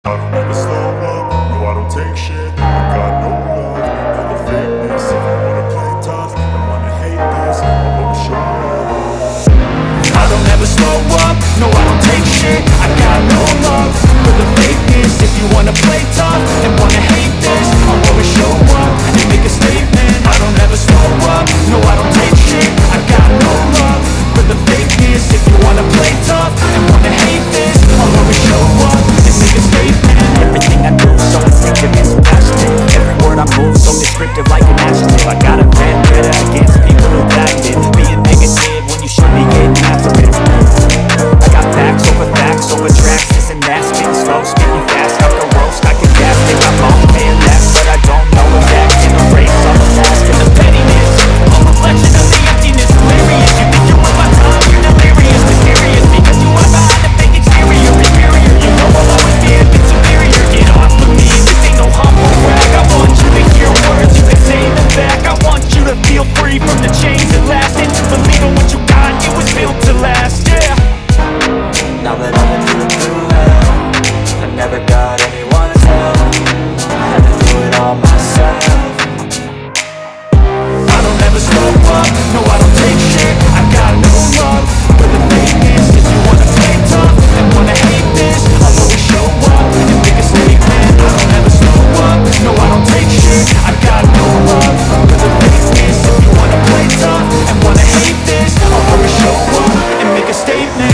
I don't ever slow up, no I don't take shit. I got no love for the fakeness. If you wanna play tough and wanna hate this, I'll always show up. I don't ever slow up, no I don't take shit. I got no love for the fakeness. If you wanna play tough and wanna hate this, I'll always show up and make a statement. I don't ever slow up, no I don't take shit. I got no love for the fakeness. If you wanna play tough and wanna hate this, I'll always show up and make a statement. Everything I do so instinctive and so passionate. Every word I move so descriptive like an adjective. I got a vendetta against people who backed it, being negative when you should be getting after it. I got facts over tracks, this and that, spitting slow, speaking fast, out the roast, I can gas it. I'm all paying less, but I don't know if that can erase all the past and the pettiness. A reflection of the emptiness, hilarious. You think you're worth my time, you're delirious, mysterious, because you are behind the fake exterior, inferior. You know I'll always be a bit superior. Get off of me, this ain't no humble brag. I want you to hear words, you can say them back. I want you to feel free from the chains that last, and to believe in what you got, it was built to last, yeah. Now that I've been through hell, I never got anyone's help. I had to do it all myself. I don't ever slow up, no I don't take shit. I got no love for the fakeness. If you wanna play tough and wanna hate this, I'll always show up and make a statement. I don't ever slow up, no I don't take shit. I got no love for the fakeness. If you wanna play tough and wanna hate this, I'll always show up and make a statement.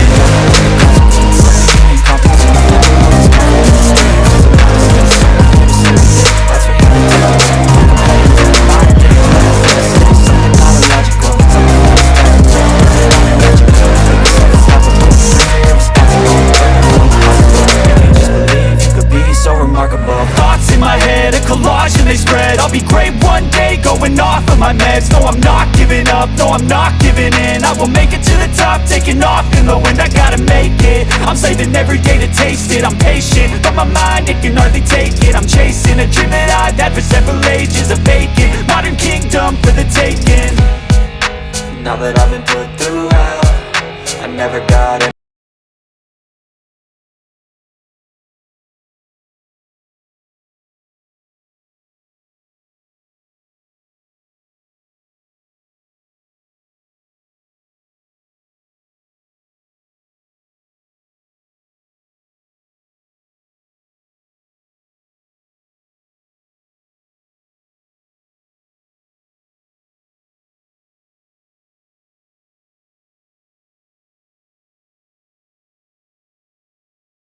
I'll be great one day, going off of my meds. No, I'm not giving up, no, I'm not giving in. I will make it to the top, taking off in the wind. I gotta make it, I'm saving every day to taste it. I'm patient, but my mind, it can hardly take it. I'm chasing a dream that I've had for several ages. A vacant, modern kingdom for the taking. Now that I've been put through hell, I never got